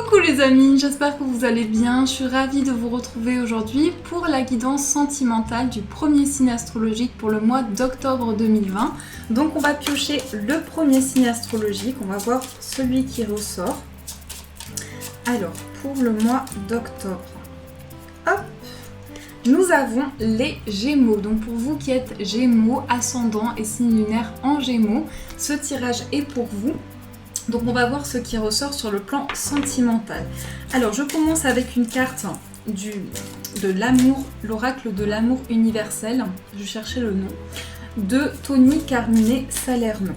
Coucou les amis, j'espère que vous allez bien. Je suis ravie de vous retrouver aujourd'hui pour la guidance sentimentale du premier signe astrologique pour le mois d'octobre 2020. Donc on va piocher le premier signe astrologique, on va voir celui qui ressort. Alors, pour le mois d'octobre, hop, nous avons les Gémeaux. Donc pour vous qui êtes Gémeaux, ascendant et signe lunaire en Gémeaux, ce tirage est pour vous. Donc on va voir ce qui ressort sur le plan sentimental. Alors je commence avec une carte de l'amour, l'oracle de l'amour universel, je cherchais le nom, de Tony Carmine Salerno.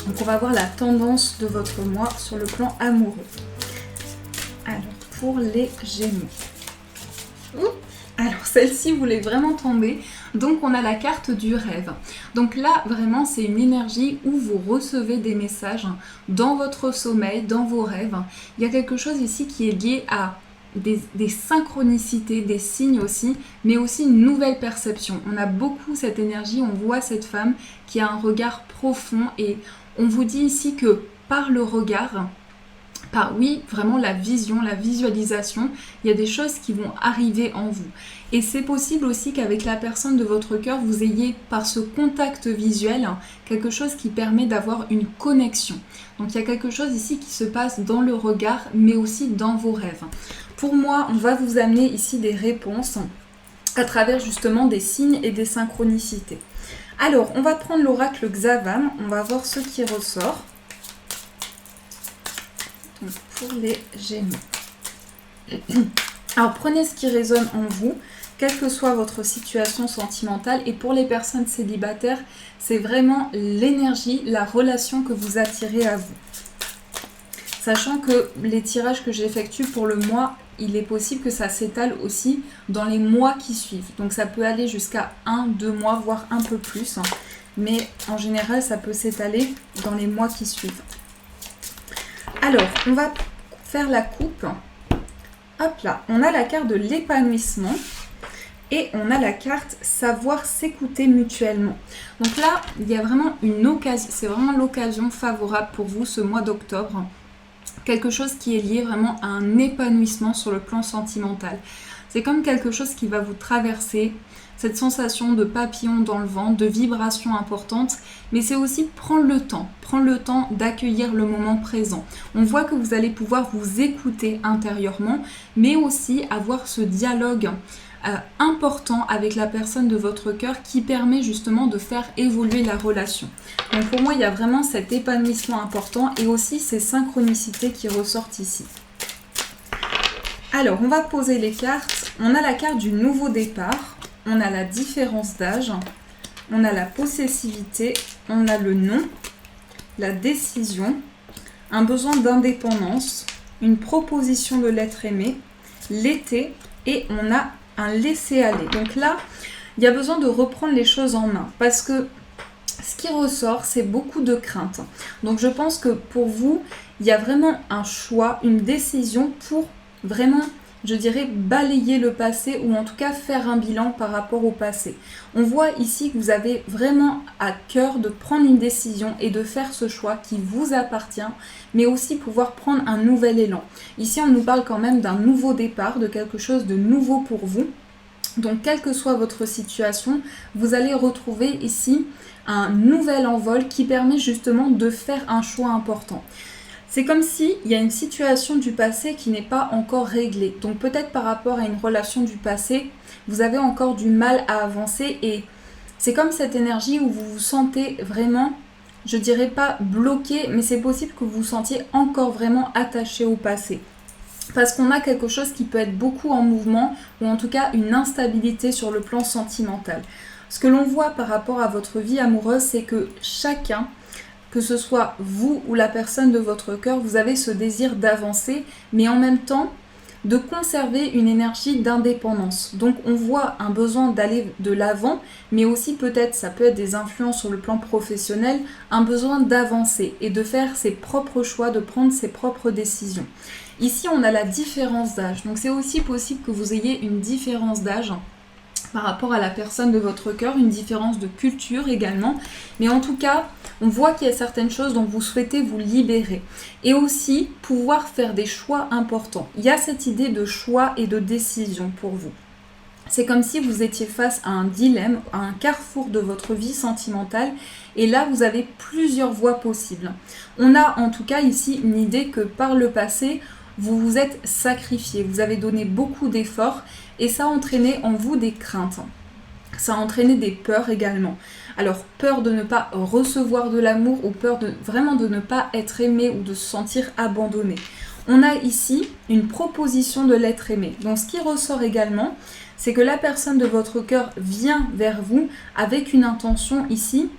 Donc on va voir la tendance de votre mois sur le plan amoureux. Alors pour les Gémeaux. Alors celle-ci voulait vraiment tomber, donc on a la carte du rêve. Donc là vraiment c'est une énergie où vous recevez des messages dans votre sommeil, dans vos rêves. Il y a quelque chose ici qui est lié à des synchronicités, des signes aussi, mais aussi une nouvelle perception. On a beaucoup cette énergie, on voit cette femme qui a un regard profond et on vous dit ici que par le regard, oui, vraiment la vision, la visualisation, il y a des choses qui vont arriver en vous. Et c'est possible aussi qu'avec la personne de votre cœur, vous ayez par ce contact visuel quelque chose qui permet d'avoir une connexion. Donc il y a quelque chose ici qui se passe dans le regard, mais aussi dans vos rêves. Pour moi, on va vous amener ici des réponses à travers justement des signes et des synchronicités. Alors, on va prendre l'oracle Xavam, on va voir ce qui ressort. Donc, pour les Gémeaux. Alors prenez ce qui résonne en vous, quelle que soit votre situation sentimentale, et pour les personnes célibataires, c'est vraiment l'énergie, la relation que vous attirez à vous. Sachant que les tirages que j'effectue pour le mois, il est possible que ça s'étale aussi dans les mois qui suivent. Donc ça peut aller jusqu'à 1-2 mois, voire un peu plus. Mais en général, ça peut s'étaler dans les mois qui suivent. Alors, on va faire la coupe. Hop là, on a la carte de l'épanouissement et on a la carte savoir s'écouter mutuellement. Donc là, il y a vraiment une occasion, c'est vraiment l'occasion favorable pour vous ce mois d'octobre. Quelque chose qui est lié vraiment à un épanouissement sur le plan sentimental. C'est comme quelque chose qui va vous traverser, cette sensation de papillon dans le ventre, de vibration importante, mais c'est aussi prendre le temps d'accueillir le moment présent. On voit que vous allez pouvoir vous écouter intérieurement, mais aussi avoir ce dialogue important avec la personne de votre cœur qui permet justement de faire évoluer la relation. Donc pour moi, il y a vraiment cet épanouissement important et aussi ces synchronicités qui ressortent ici. Alors, on va poser les cartes. On a la carte du nouveau départ. On a la différence d'âge, on a la possessivité, on a le non, la décision, un besoin d'indépendance, une proposition de l'être aimé, l'été et on a un laisser-aller. Donc là, il y a besoin de reprendre les choses en main parce que ce qui ressort, c'est beaucoup de crainte. Donc je pense que pour vous, il y a vraiment un choix, une décision pour vraiment, je dirais, balayer le passé ou en tout cas faire un bilan par rapport au passé. On voit ici que vous avez vraiment à cœur de prendre une décision et de faire ce choix qui vous appartient, mais aussi pouvoir prendre un nouvel élan. Ici, on nous parle quand même d'un nouveau départ, de quelque chose de nouveau pour vous. Donc, quelle que soit votre situation, vous allez retrouver ici un nouvel envol qui permet justement de faire un choix important. C'est comme s'il y a une situation du passé qui n'est pas encore réglée. Donc peut-être par rapport à une relation du passé, vous avez encore du mal à avancer et c'est comme cette énergie où vous vous sentez vraiment, je dirais pas bloqué, mais c'est possible que vous vous sentiez encore vraiment attaché au passé. Parce qu'on a quelque chose qui peut être beaucoup en mouvement ou en tout cas une instabilité sur le plan sentimental. Ce que l'on voit par rapport à votre vie amoureuse, c'est que chacun, que ce soit vous ou la personne de votre cœur, vous avez ce désir d'avancer, mais en même temps de conserver une énergie d'indépendance. Donc on voit un besoin d'aller de l'avant, mais aussi peut-être, ça peut être des influences sur le plan professionnel, un besoin d'avancer et de faire ses propres choix, de prendre ses propres décisions. Ici, on a la différence d'âge. Donc c'est aussi possible que vous ayez une différence d'âge par rapport à la personne de votre cœur, une différence de culture également. Mais en tout cas, on voit qu'il y a certaines choses dont vous souhaitez vous libérer. Et aussi, pouvoir faire des choix importants. Il y a cette idée de choix et de décision pour vous. C'est comme si vous étiez face à un dilemme, à un carrefour de votre vie sentimentale. Et là, vous avez plusieurs voies possibles. On a en tout cas ici une idée que par le passé, vous vous êtes sacrifié. Vous avez donné beaucoup d'efforts et ça a entraîné en vous des craintes. Ça a entraîné des peurs également. Alors, peur de ne pas recevoir de l'amour ou peur vraiment de ne pas être aimé ou de se sentir abandonné. On a ici une proposition de l'être aimé. Donc, ce qui ressort également, c'est que la personne de votre cœur vient vers vous avec une intention ici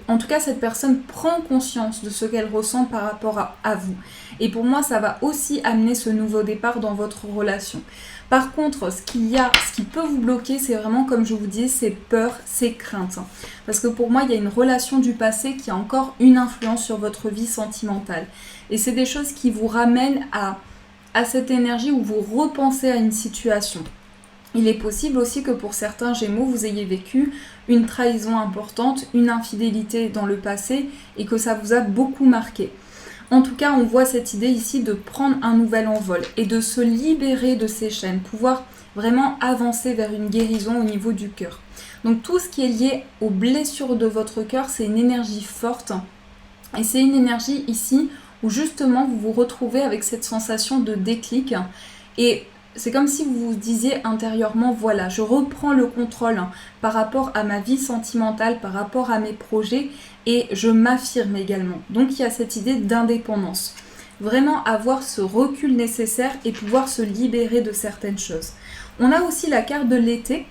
en tout cas, cette personne prend conscience de ce qu'elle ressent par rapport à vous. Et pour moi, ça va aussi amener ce nouveau départ dans votre relation. Par contre, ce qui peut vous bloquer, c'est vraiment, comme je vous dis, ces peurs, ces craintes. Parce que pour moi, il y a une relation du passé qui a encore une influence sur votre vie sentimentale. Et c'est des choses qui vous ramènent à cette énergie où vous repensez à une situation. Il est possible aussi que pour certains Gémeaux, vous ayez vécu une trahison importante, une infidélité dans le passé et que ça vous a beaucoup marqué. En tout cas, on voit cette idée ici de prendre un nouvel envol et de se libérer de ces chaînes, pouvoir vraiment avancer vers une guérison au niveau du cœur. Donc tout ce qui est lié aux blessures de votre cœur, c'est une énergie forte et c'est une énergie ici où justement vous vous retrouvez avec cette sensation de déclic et c'est comme si vous vous disiez intérieurement, voilà, je reprends le contrôle par rapport à ma vie sentimentale, par rapport à mes projets et je m'affirme également. Donc il y a cette idée d'indépendance. Vraiment avoir ce recul nécessaire et pouvoir se libérer de certaines choses. On a aussi la carte de l'été,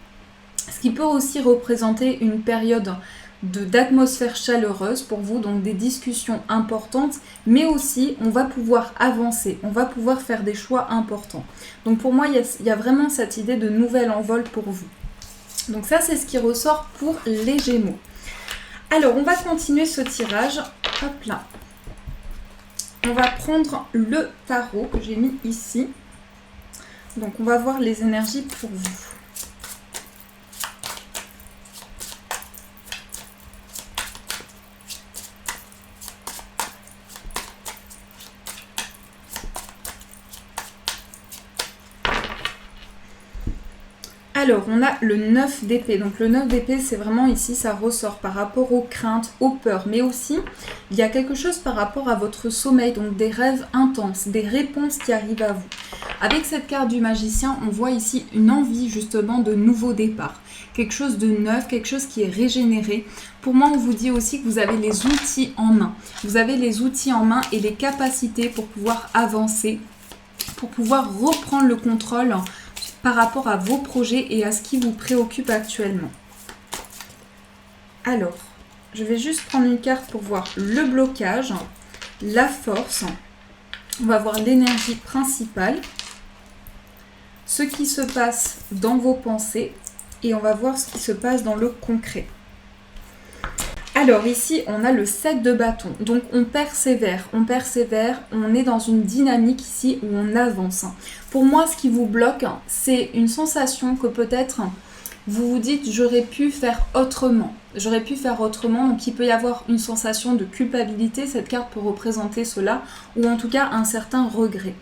ce qui peut aussi représenter une période d'atmosphère chaleureuse pour vous, donc des discussions importantes, mais aussi on va pouvoir avancer, on va pouvoir faire des choix importants. Donc pour moi, il y a vraiment cette idée de nouvel envol pour vous. Donc ça, c'est ce qui ressort pour les Gémeaux. Alors, on va continuer ce tirage. Hop là. On va prendre le tarot que j'ai mis ici. Donc on va voir les énergies pour vous. Alors, on a le 9 d'épée. Donc, le 9 d'épée, c'est vraiment ici, ça ressort par rapport aux craintes, aux peurs. Mais aussi, il y a quelque chose par rapport à votre sommeil. Donc, des rêves intenses, des réponses qui arrivent à vous. Avec cette carte du magicien, on voit ici une envie justement de nouveau départ. Quelque chose de neuf, quelque chose qui est régénéré. Pour moi, on vous dit aussi que vous avez les outils en main. Vous avez les outils en main et les capacités pour pouvoir avancer, pour pouvoir reprendre le contrôle par rapport à vos projets et à ce qui vous préoccupe actuellement. Alors, je vais juste prendre une carte pour voir le blocage, la force. On va voir l'énergie principale, ce qui se passe dans vos pensées et on va voir ce qui se passe dans le concret. Alors ici, on a le 7 de bâton. Donc on persévère, on est dans une dynamique ici où on avance. Pour moi, ce qui vous bloque, c'est une sensation que peut-être vous vous dites j'aurais pu faire autrement. Donc il peut y avoir une sensation de culpabilité, cette carte peut représenter cela, ou en tout cas un certain regret.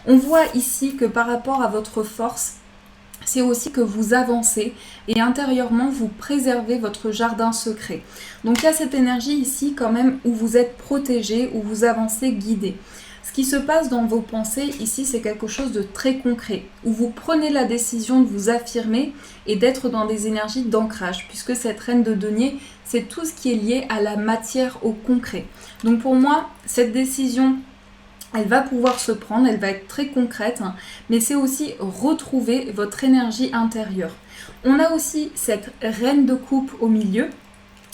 On voit ici que par rapport à votre force, c'est aussi que vous avancez et intérieurement vous préservez votre jardin secret. Donc il y a cette énergie ici quand même où vous êtes protégé, où vous avancez guidé. Ce qui se passe dans vos pensées ici, c'est quelque chose de très concret, où vous prenez la décision de vous affirmer et d'être dans des énergies d'ancrage, puisque cette reine de denier, c'est tout ce qui est lié à la matière, au concret. Donc pour moi, cette décision, elle va pouvoir se prendre, elle va être très concrète, mais c'est aussi retrouver votre énergie intérieure. On a aussi cette reine de coupe au milieu,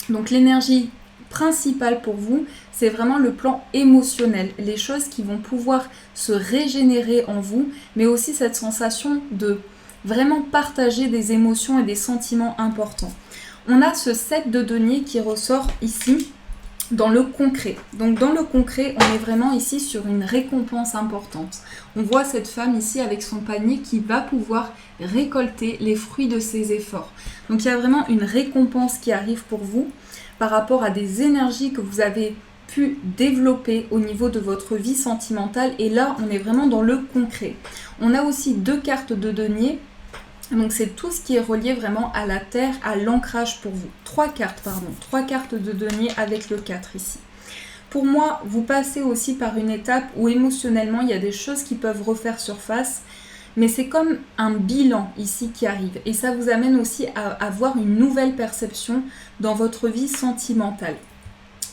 donc l'énergie principale pour vous, c'est vraiment le plan émotionnel, les choses qui vont pouvoir se régénérer en vous, mais aussi cette sensation de vraiment partager des émotions et des sentiments importants. On a ce 7 de denier qui ressort ici. dans le concret. Donc dans le concret, on est vraiment ici sur une récompense importante. On voit cette femme ici avec son panier qui va pouvoir récolter les fruits de ses efforts. Donc il y a vraiment une récompense qui arrive pour vous par rapport à des énergies que vous avez pu développer au niveau de votre vie sentimentale. Et là, on est vraiment dans le concret. On a aussi 2 cartes de denier. Donc c'est tout ce qui est relié vraiment à la terre, à l'ancrage pour vous. 3 cartes de denier avec le 4 ici. Pour moi, vous passez aussi par une étape où émotionnellement, il y a des choses qui peuvent refaire surface, mais c'est comme un bilan ici qui arrive. Et ça vous amène aussi à avoir une nouvelle perception dans votre vie sentimentale.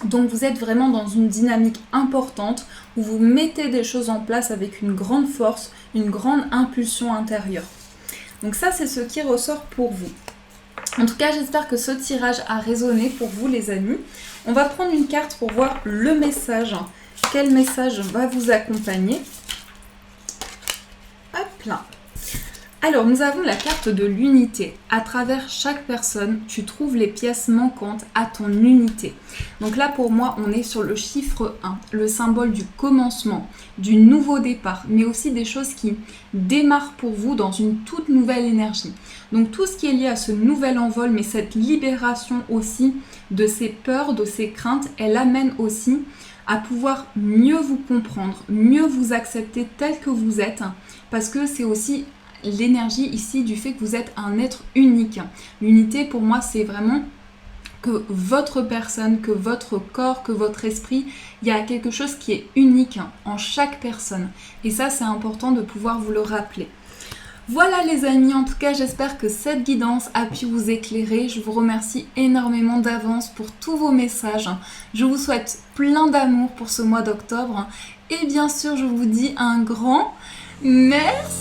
Donc vous êtes vraiment dans une dynamique importante où vous mettez des choses en place avec une grande force, une grande impulsion intérieure. Donc ça, c'est ce qui ressort pour vous. En tout cas, j'espère que ce tirage a résonné pour vous, les amis. On va prendre une carte pour voir le message. Quel message va vous accompagner? Hop là. Alors, nous avons la carte de l'unité. À travers chaque personne, tu trouves les pièces manquantes à ton unité. Donc là, pour moi, on est sur le chiffre 1, le symbole du commencement, du nouveau départ, mais aussi des choses qui démarrent pour vous dans une toute nouvelle énergie. Donc tout ce qui est lié à ce nouvel envol, mais cette libération aussi de ces peurs, de ces craintes, elle amène aussi à pouvoir mieux vous comprendre, mieux vous accepter tel que vous êtes, parce que c'est aussi l'énergie ici du fait que vous êtes un être unique. L'unité pour moi c'est vraiment que votre personne, que votre corps, que votre esprit, il y a quelque chose qui est unique en chaque personne. Et ça c'est important de pouvoir vous le rappeler. Voilà les amis, en tout cas j'espère que cette guidance a pu vous éclairer. Je vous remercie énormément d'avance pour tous vos messages. Je vous souhaite plein d'amour pour ce mois d'octobre. Et bien sûr je vous dis un grand merci.